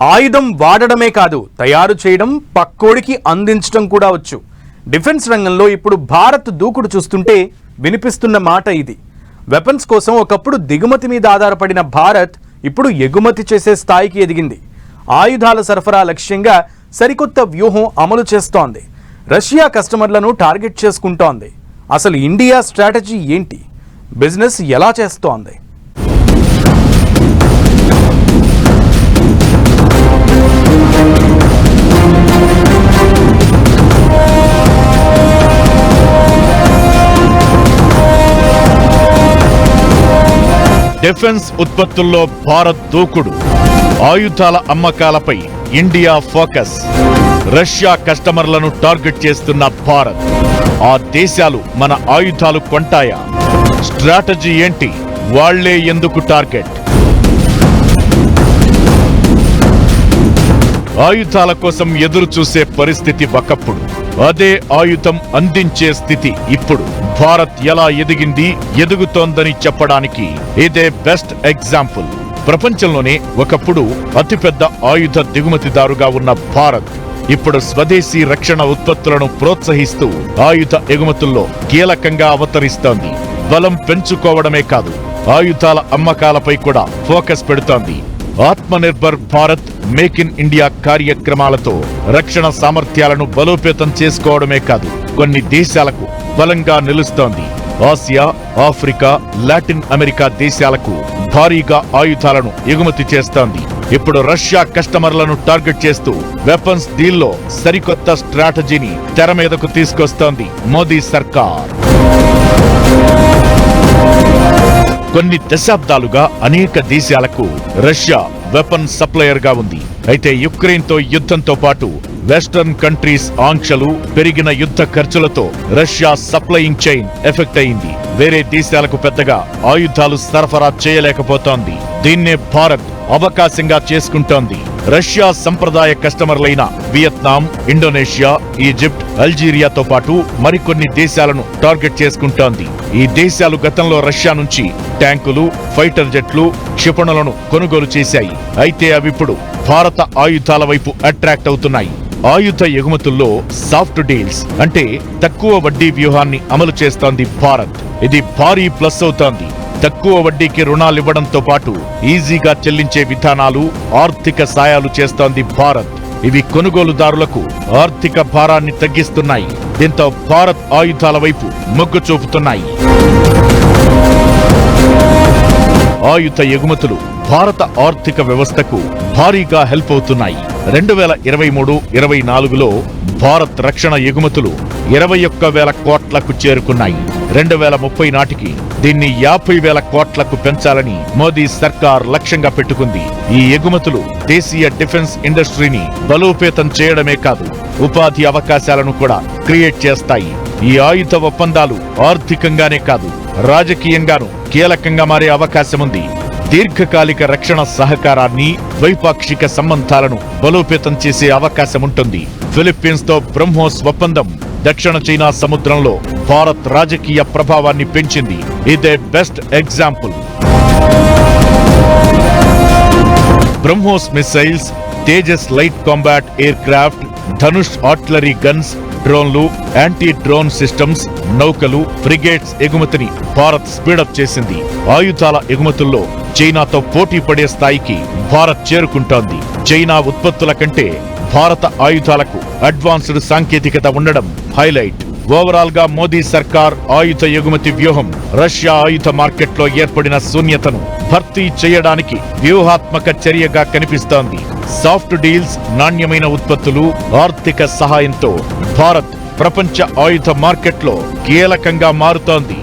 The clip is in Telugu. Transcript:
ఆయుధం వాడడమే కాదు, తయారు చేయడం, పక్కోడికి అందించడం కూడా వచ్చు. డిఫెన్స్ రంగంలో ఇప్పుడు భారత్ దూకుడు చూస్తుంటే వినిపిస్తున్న మాట ఇది. వెపన్స్ కోసం ఒకప్పుడు దిగుమతి మీద ఆధారపడిన భారత్ ఇప్పుడు ఎగుమతి చేసే స్థాయికి ఎదిగింది. ఆయుధాల సరఫరా లక్ష్యంగా సరికొత్త వ్యూహం అమలు చేస్తోంది. రష్యా కస్టమర్లను టార్గెట్ చేసుకుంటోంది. అసలు ఇండియా స్ట్రాటజీ ఏంటి? బిజినెస్ ఎలా చేస్తోంది? డిఫెన్స్ ఉత్పత్తుల్లో భారత్ దూకుడు, ఆయుధాల అమ్మకాలపై ఇండియా ఫోకస్, రష్యా కస్టమర్లను టార్గెట్ చేస్తున్న భారత్. ఆ దేశాలు మన ఆయుధాలు కొంటాయా? స్ట్రాటజీ ఏంటి? వాళ్లే ఎందుకు టార్గెట్? ఆయుధాల కోసం ఎదురు చూసే పరిస్థితి ఒకప్పుడు, అదే ఆయుధం అందించే స్థితి ఇప్పుడు. భారత్ ఎలా ఎదిగింది, ఎదుగుతోందని చెప్పడానికి ఇదే బెస్ట్ ఎగ్జాంపుల్. ప్రపంచంలోనే ఒకప్పుడు అతిపెద్ద ఆయుధ దిగుమతిదారుగా ఉన్న భారత్ ఇప్పుడు స్వదేశీ రక్షణ ఉత్పత్తులను ప్రోత్సహిస్తూ ఆయుధ ఎగుమతుల్లో కీలకంగా అవతరిస్తోంది. బలం పెంచుకోవడమే కాదు, ఆయుధాల అమ్మకాలపై కూడా ఫోకస్ పెడుతోంది. Atmanirbhar Bharat, make in India కార్యక్రమాలతో రక్షణ సామర్థ్యాలను బలోపేతం చేసుకోవడమే కాదు, కొన్ని దేశాలకు బలంగా నిలుస్తోంది. ఆసియా, ఆఫ్రికా, లాటిన్ అమెరికా దేశాలకు భారీగా ఆయుధాలను ఎగుమతి చేస్తోంది. ఇప్పుడు రష్యా కస్టమర్లను టార్గెట్ చేస్తూ వెపన్స్ డీల్లో సరికొత్త స్ట్రాటజీని తెర మీదకు తీసుకొస్తోంది మోదీ సర్కార్. కొన్ని దశాబ్దాలుగా అనేక దేశాలకు రష్యా వెపన్ సప్లయర్ గా ఉంది. అయితే యుక్రెయిన్తో యుద్ధంతో పాటు వెస్టర్న్ కంట్రీస్ ఆంక్షలు, పెరిగిన యుద్ధ ఖర్చులతో రష్యా సప్లయింగ్ చైన్ ఎఫెక్ట్ అయింది. వేరే దేశాలకు పెద్దగా ఆయుధాలు సరఫరా చేయలేకపోతోంది. దీన్నే భారత్ అవకాశంగా చేసుకుంటోంది. రష్యా సంప్రదాయ కస్టమర్లైన వియత్నాం, ఇండోనేషియా, ఈజిప్ట్, అల్జీరియాతో పాటు మరికొన్ని దేశాలను టార్గెట్ చేసుకుంటోంది. ఈ దేశాలు గతంలో రష్యా నుంచి ట్యాంకులు, ఫైటర్ జెట్లు, క్షిపణులను కొనుగోలు చేశాయి. అయితే అవిప్పుడు భారత ఆయుధాల వైపు అట్రాక్ట్ అవుతున్నాయి. ఆయుధ ఎగుమతుల్లో సాఫ్ట్ డీల్స్ అంటే తక్కువ వడ్డీ వ్యూహాన్ని అమలు చేస్తోంది భారత్. ఇది భారీ ప్లస్ అవుతోంది. తక్కువ వడ్డీకి రుణాలివ్వడంతో పాటు ఈజీగా చెల్లించే విధానాలు, ఆర్థిక సాయాలు చేస్తోంది భారత్. ఇవి కొనుగోలుదారులకు ఆర్థిక భారాన్ని తగ్గిస్తున్నాయి. దీంతో భారత్ ఆయుధాల వైపు మొగ్గు చూపుతున్నాయి. ఆయుధ ఎగుమతులు భారత ఆర్థిక వ్యవస్థకు భారీగా హెల్ప్ అవుతున్నాయి. 2023-24లో భారత్ రక్షణ ఎగుమతులు 21,000 కోట్లకు చేరుకున్నాయి. 2030 నాటికి దీన్ని 50,000 కోట్లకు పెంచాలని మోదీ సర్కార్ లక్ష్యంగా పెట్టుకుంది. ఈ ఎగుమతులు దేశీయ డిఫెన్స్ ఇండస్ట్రీని బలోపేతం చేయడమే కాదు, ఉపాధి అవకాశాలను కూడా క్రియేట్ చేస్తాయి. ఈ ఆయుధ ఒప్పందాలు ఆర్థికంగానే కాదు, రాజకీయంగానూ కీలకంగా మారే అవకాశముంది. దీర్ఘకాలిక రక్షణ సహకారాన్ని, ద్వైపాక్షిక సంబంధాలను బలోపేతం చేసే అవకాశముంటుంది. ఫిలిప్పీన్స్ తో బ్రహ్మోస్ ఒప్పందం దక్షిణ చైనా సముద్రంలో భారత్ రాజకీయ ప్రభావాన్ని పెంచింది. ఇదే best example. BrahMos missiles, Tejas light combat aircraft, Dhanush artillery guns, డ్రోన్లు, యాంటీ డ్రోన్ సిస్టమ్స్, నౌకలు, ఫ్రిగేట్స్ ఎగుమతిని భారత్ స్పీడప్ చేసింది. ఆయుధాల ఎగుమతుల్లో చైనాతో పోటీ పడే స్థాయికి భారత్ చేరుకుంటోంది. చైనా ఉత్పత్తుల కంటే భారత ఆయుధాలకు అడ్వాన్స్డ్ సాంకేతికత ఉండడం హైలైట్. ఓవరాల్ గా మోదీ సర్కార్ ఆయుధ ఎగుమతి వ్యూహం రష్యా ఆయుధ మార్కెట్లో ఏర్పడిన శూన్యతను భర్తీ చేయడానికి వ్యూహాత్మక చర్యగా కనిపిస్తోంది. సాఫ్ట్ డీల్స్, నాణ్యమైన ఉత్పత్తులు, ఆర్థిక సహాయంతో భారత్ ప్రపంచ ఆయుధ మార్కెట్లో కీలకంగా మారుతోంది.